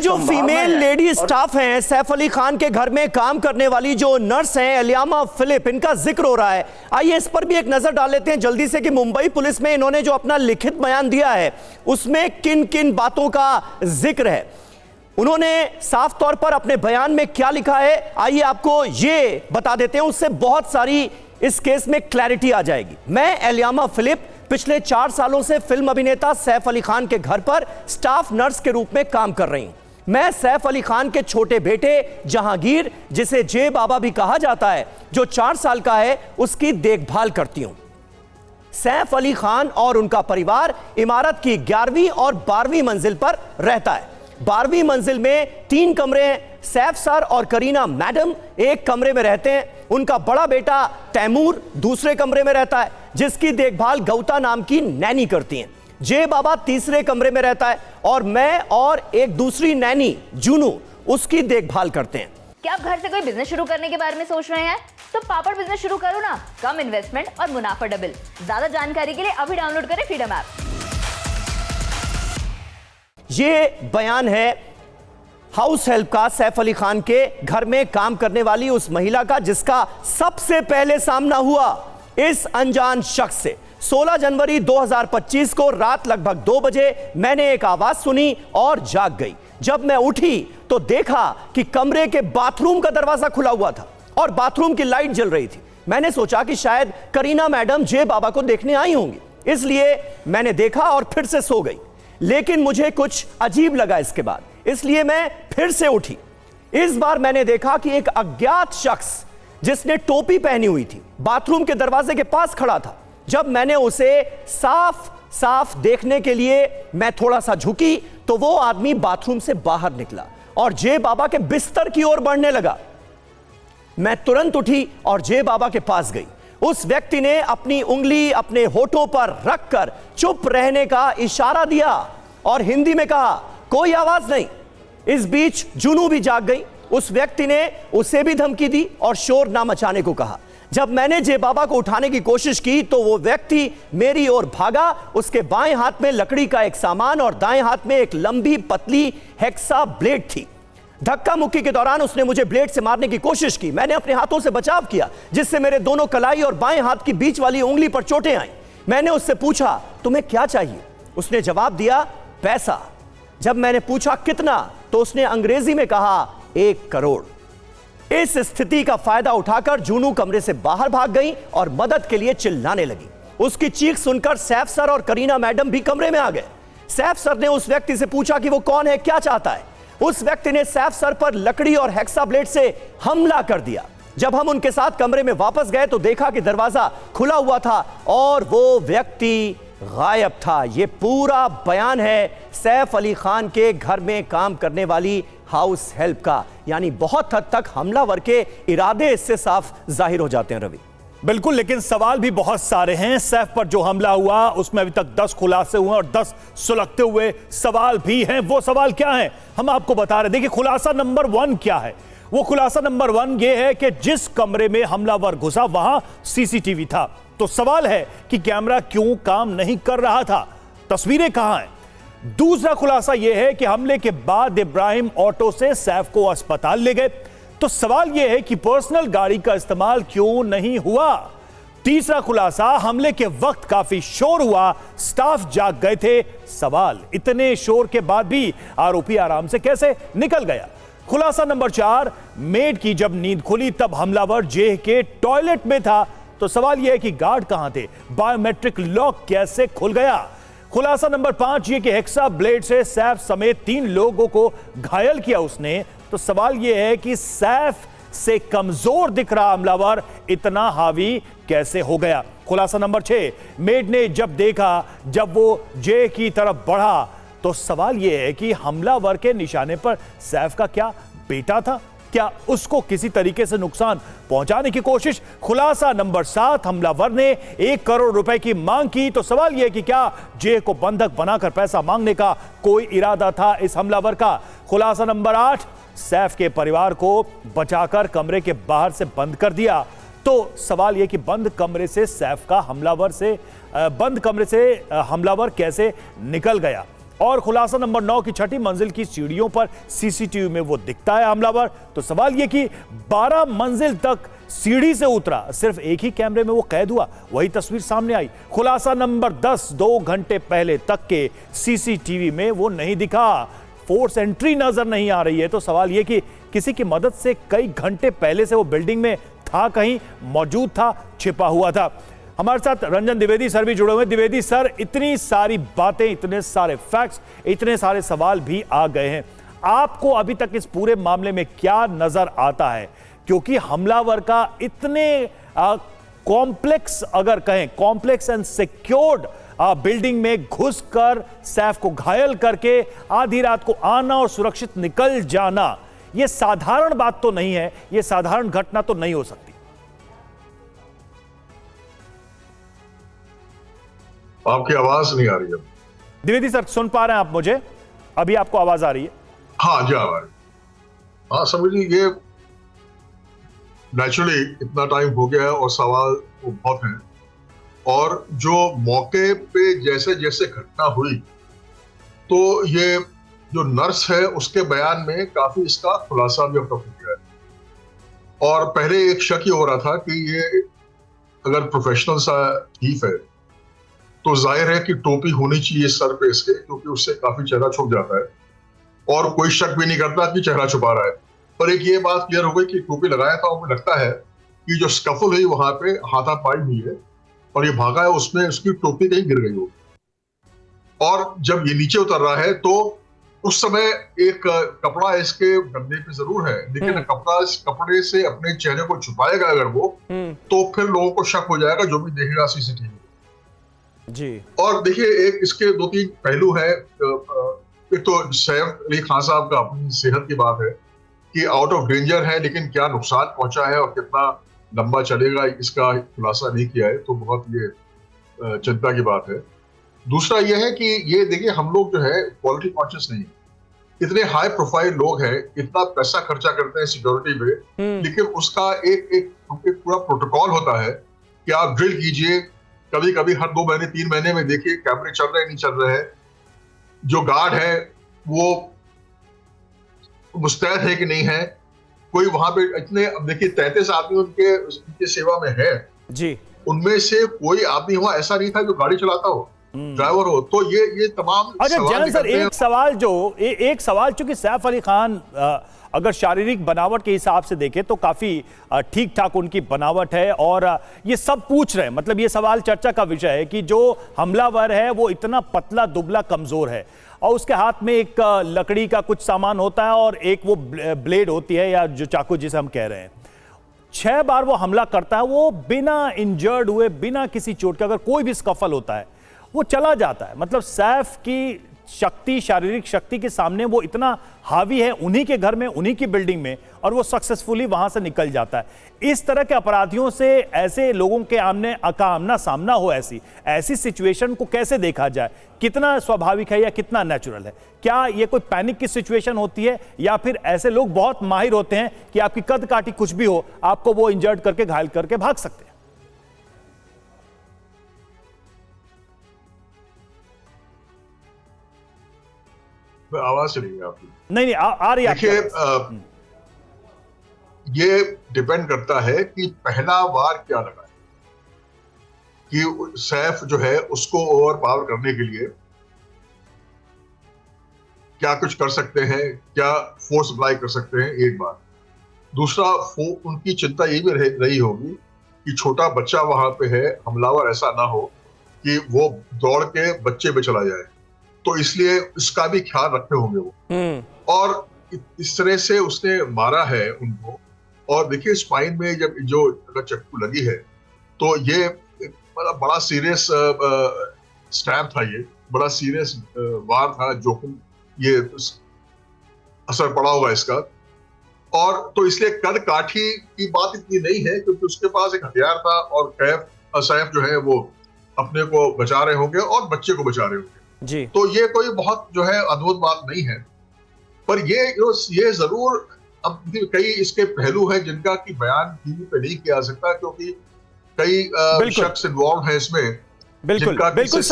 जो female lady staff हैं, सैफ अली खान के घर में काम करने वाली जो नर्स हैं एलियामा फिलिप, इनका जिक्र हो रहा है। आइए इस पर भी एक नजर डाल लेते हैं जल्दी से कि मुंबई पुलिस में इन्होंने जो अपना लिखित बयान दिया है उसमें किन किन बातों का जिक्र है, उन्होंने साफ तौर पर अपने बयान में क्या लिखा है आइए आपको ये बता देते हैं। उससे बहुत सारी इस केस में क्लैरिटी आ जाएगी। मैं एलियामा फिलिप पिछले 4 सालों से फिल्म अभिनेता सैफ अली खान के घर पर स्टाफ नर्स के रूप में काम कर रही हूं। मैं सैफ अली खान के छोटे बेटे जहांगीर, जिसे जे बाबा भी कहा जाता है, जो 4 साल का है, उसकी देखभाल करती हूं। सैफ अली खान और उनका परिवार इमारत की 11वीं और 12वीं मंजिल पर रहता है। 12वीं मंजिल में 3 कमरे हैं। सैफ सर और करीना मैडम एक कमरे में रहते हैं। उनका बड़ा बेटा तैमूर दूसरे कमरे में रहता है, जिसकी देखभाल गौता नाम की नैनी करती हैं। जे बाबा तीसरे कमरे में रहता है और मैं और एक दूसरी नैनी जूनू उसकी देखभाल करते हैं। क्या आप घर से कोई बिजनेस शुरू करने के बारे में सोच रहे हैं? तो पापड़ बिजनेस शुरू करो ना, कम इन्वेस्टमेंट और मुनाफा डबल। ज्यादा जानकारी के लिए अभी डाउनलोड करें फ्रीडम ऐप। ये बयान है हाउस हेल्प का, सैफ अली खान के घर में काम करने वाली उस महिला का, जिसका सबसे पहले सामना हुआ इस अनजान शख्स से। 16 जनवरी 2025 को रात लगभग 2 बजे मैंने एक आवाज सुनी और जाग गई। जब मैं उठी तो देखा कि कमरे के बाथरूम का दरवाजा खुला हुआ था और बाथरूम की लाइट जल रही थी। मैंने सोचा कि शायद करीना मैडम जे बाबा को देखने आई होंगी, इसलिए मैंने देखा और फिर से सो गई। लेकिन मुझे कुछ अजीब लगा इसके बाद, इसलिए मैं फिर से उठी। इस बार मैंने देखा कि एक अज्ञात शख्स जिसने टोपी पहनी हुई थी बाथरूम के दरवाजे के पास खड़ा था। जब मैंने उसे साफ साफ देखने के लिए मैं थोड़ा सा झुकी तो वो आदमी बाथरूम से बाहर निकला और जे बाबा के बिस्तर की ओर बढ़ने लगा। मैं तुरंत उठी और जे बाबा के पास गई। उस व्यक्ति ने अपनी उंगली अपने होठों पर रखकर चुप रहने का इशारा दिया और हिंदी में कहा, कोई आवाज नहीं। इस बीच जुनू भी जाग गई। उस व्यक्ति ने उसे भी धमकी दी और शोर ना मचाने को कहा। जब मैंने जे बाबा को उठाने की कोशिश की तो वो व्यक्ति मेरी ओर भागा। उसके बाएं हाथ में लकड़ी का एक सामान और दाएं हाथ में एक लंबी पतली हेक्सा ब्लेड थी। धक्का मुक्की के दौरान उसने मुझे ब्लेड से मारने की कोशिश की। मैंने अपने हाथों से बचाव किया, जिससे मेरे दोनों कलाई और बाएं हाथ की बीच वाली उंगली पर चोटें आईं। मैंने उससे पूछा, तुम्हें क्या चाहिए? उसने जवाब दिया, पैसा। जब मैंने पूछा कितना, तो उसने अंग्रेजी में कहा 1 करोड़। इस स्थिति का फायदा उठाकर जूनू कमरे से बाहर भाग गई और मदद के लिए चिल्लाने लगी। उसकी चीख सुनकर सैफ सर और करीना मैडम भी कमरे में आ गए। सैफ सर ने उस व्यक्ति से पूछा कि वो कौन है, क्या चाहता है। उस व्यक्ति ने सैफ सर पर लकड़ी और हेक्सा ब्लेड से हमला कर दिया। जब हम उनके साथ कमरे में वापस गए तो देखा कि दरवाजा खुला हुआ था और वो व्यक्ति गायब था। यह पूरा बयान है सैफ अली खान के घर में काम करने वाली हाउस हेल्प का। यानी बहुत हद तक हमलावर के इरादे इससे साफ जाहिर हो जाते हैं। रवि, बिल्कुल, लेकिन सवाल भी बहुत सारे हैं। सैफ पर जो हमला हुआ उसमें अभी तक 10 खुलासे हुए और 10 सुलगते हुए सवाल भी हैं। वो सवाल क्या है हम आपको बता रहे। देखिए, खुलासा नंबर 1 क्या है। वो खुलासा नंबर 1 ये है कि जिस कमरे में हमलावर घुसा वहां सीसीटीवी था। तो सवाल है कि कैमरा क्यों काम नहीं कर रहा था, तस्वीरें कहां हैं। दूसरा खुलासा यह है कि हमले के बाद इब्राहिम ऑटो से सैफ को अस्पताल ले गए। तो सवाल यह है कि पर्सनल गाड़ी का इस्तेमाल क्यों नहीं हुआ। तीसरा खुलासा, हमले के वक्त काफी शोर हुआ, स्टाफ जाग गए थे। सवाल, इतने शोर के बाद भी आरोपी आराम से कैसे निकल गया। खुलासा नंबर 4, मेड की जब नींद खुली तब हमलावर जेह के टॉयलेट में था। तो सवाल यह है कि गार्ड कहां थे, बायोमेट्रिक लॉक कैसे खुल गया। खुलासा नंबर 5 ये कि हेक्सा ब्लेड से सैफ समेत 3 लोगों को घायल किया उसने। तो सवाल यह है कि सैफ से कमजोर दिख रहा हमलावर इतना हावी कैसे हो गया। खुलासा नंबर 6, मेड ने जब देखा जब वो जे की तरफ बढ़ा तो सवाल यह है कि हमलावर के निशाने पर सैफ का क्या बेटा था, क्या उसको किसी तरीके से नुकसान पहुंचाने की कोशिश। खुलासा नंबर 7, हमलावर ने 1 करोड़ रुपए की मांग की। तो सवाल यह कि क्या जे को बंधक बनाकर पैसा मांगने का कोई इरादा था इस हमलावर का। खुलासा नंबर 8, सैफ के परिवार को बचाकर कमरे के बाहर से बंद कर दिया। तो सवाल यह कि बंद कमरे से हमलावर कैसे निकल गया। और खुलासा नंबर 9 की छठी मंजिल की सीढ़ियों पर सीसीटीवी में वो दिखता है हमलावर। तो सवाल यह कि 12 मंजिल तक सीढ़ी से उतरा, सिर्फ एक ही कैमरे में वो कैद हुआ, वही तस्वीर सामने आई। खुलासा नंबर 10, 2 घंटे पहले तक के सीसीटीवी में वो नहीं दिखा, फोर्स एंट्री नजर नहीं आ रही है। तो सवाल यह कि किसी की मदद से कई घंटे पहले से वो बिल्डिंग में था, कहीं मौजूद था, छिपा हुआ था। हमारे साथ रंजन द्विवेदी सर भी जुड़े हुए। द्विवेदी सर, इतनी सारी बातें, इतने सारे फैक्ट्स, इतने सारे सवाल भी आ गए हैं, आपको अभी तक इस पूरे मामले में क्या नजर आता है? क्योंकि हमलावर का इतने कॉम्प्लेक्स, अगर कहें कॉम्प्लेक्स एंड सिक्योर्ड बिल्डिंग में घुसकर सैफ को घायल करके आधी रात को आना और सुरक्षित निकल जाना, यह साधारण बात तो नहीं है, यह साधारण घटना तो नहीं हो सकती। आपकी आवाज नहीं आ रही है द्विवेदी सर, सुन पा रहे हैं आप मुझे? अभी आपको आवाज आ रही है? हाँ जी, आ रही है। हाँ, समझिए ये नेचुरली इतना टाइम हो गया है और सवाल तो बहुत हैं, और जो मौके पे जैसे जैसे घटना हुई तो ये जो नर्स है उसके बयान में काफी इसका खुलासा भी अब तक हो गया है। और पहले एक शक ही हो रहा था कि ये अगर प्रोफेशनल सा थीफ है तो जाहिर है कि टोपी होनी चाहिए सर पे इसके, क्योंकि उससे काफी चेहरा छुप जाता है और कोई शक भी नहीं करता कि चेहरा छुपा रहा है। पर एक ये बात क्लियर हो गई कि टोपी लगाया था, और मुझे लगता है कि जो स्कफल हुई वहां पे हाथापाई हुई है और ये भागा है, उसमें उसकी टोपी कहीं गिर गई हो। और जब ये नीचे उतर रहा है तो उस समय एक कपड़ा इसके कंधे पे जरूर है, लेकिन कपड़ा इस कपड़े से अपने चेहरे को छुपाएगा अगर वो, तो फिर लोगों को शक हो जाएगा, जो भी देखेगा सीसीटीवी जी। और देखिए, एक इसके 2-3 पहलू है। एक तो सैफ अली खान साहब का अपनी सेहत की बात है कि आउट ऑफ डेंजर है, लेकिन क्या नुकसान पहुंचा है और कितना लंबा चलेगा इसका खुलासा नहीं किया है, तो बहुत ये चिंता की बात है। दूसरा ये है कि ये देखिए, हम लोग जो है क्वालिटी कॉन्शियस नहीं है, इतने हाई प्रोफाइल लोग हैं, इतना पैसा खर्चा करते हैं सिक्योरिटी पे, लेकिन उसका एक पूरा प्रोटोकॉल होता है कि आप ड्रिल कीजिए, कभी कभी हर 2 महीने 3 महीने में देखिए कैमरे चल रहे हैं नहीं चल रहे हैं, जो गार्ड है वो मुस्तैद है कि नहीं है, कोई वहां पे इतने, अब देखिए 33 आदमी उनके सेवा में है जी, उनमें से कोई आदमी हुआ ऐसा नहीं था जो गाड़ी चलाता हो, ड्राइवर हो। तो ये तमाम अच्छा सर, एक सवाल चूंकि सैफ अली खान अगर शारीरिक बनावट के हिसाब से देखें तो काफी ठीक ठाक उनकी बनावट है, और ये सब पूछ रहे हैं, मतलब ये सवाल चर्चा का विषय है कि जो हमलावर है वो इतना पतला दुबला कमजोर है, और उसके हाथ में एक लकड़ी का कुछ सामान होता है और एक वो ब्लेड होती है या जो चाकू जिसे हम कह रहे हैं। 6 बार वो हमला करता है, वो बिना इंजर्ड हुए, बिना किसी चोट के, अगर कोई भी स्कफल होता है वो चला जाता है। मतलब सैफ की शक्ति, शारीरिक शक्ति के सामने वो इतना हावी है, उन्हीं के घर में, उन्हीं की बिल्डिंग में, और वो सक्सेसफुली वहां से निकल जाता है। इस तरह के अपराधियों से, ऐसे लोगों के आमना सामना हो, ऐसी सिचुएशन को कैसे देखा जाए? कितना स्वाभाविक है या कितना नेचुरल है? क्या ये कोई पैनिक की सिचुएशन होती है, या फिर ऐसे लोग बहुत माहिर होते हैं कि आपकी कद काठी कुछ भी हो, आपको वो इंजर्ड करके, घायल करके भाग सकते हैं? आवाज चली गई आपकी? नहीं, आ रही है। देखिए, ये डिपेंड करता है कि पहला वार क्या लगा है, कि सैफ जो है उसको ओवर पावर करने के लिए क्या कुछ कर सकते हैं, क्या फोर्स अप्लाई कर सकते हैं, एक बात। दूसरा, उनकी चिंता ये भी रही होगी कि छोटा बच्चा वहां पे है, हमलावर ऐसा ना हो कि वो दौड़ के बच्चे पे चला जाए, तो इसलिए इसका भी ख्याल रखे होंगे वो। और इस तरह से उसने मारा है उनको। और देखिए, स्पाइन में जब जो अगर चक्कू लगी है तो ये बड़ा सीरियस स्टैब था, ये बड़ा सीरियस वार था, जोखिम ये असर पड़ा होगा इसका। और तो इसलिए कद काठी की बात इतनी नहीं है, क्योंकि उसके पास एक हथियार था, और सैफ जो है वो अपने को बचा रहे होंगे और बच्चे को बचा रहे होंगे जी। तो ये कोई बहुत जो है अद्भुत बात नहीं है। पर ये जरूर, अब कई इसके पहलू हैं जिनका कि बयान टीवी पे नहीं किया जा सकता, क्योंकि कई शख्स इन्वॉल्व है इसमें, बिल्कुल।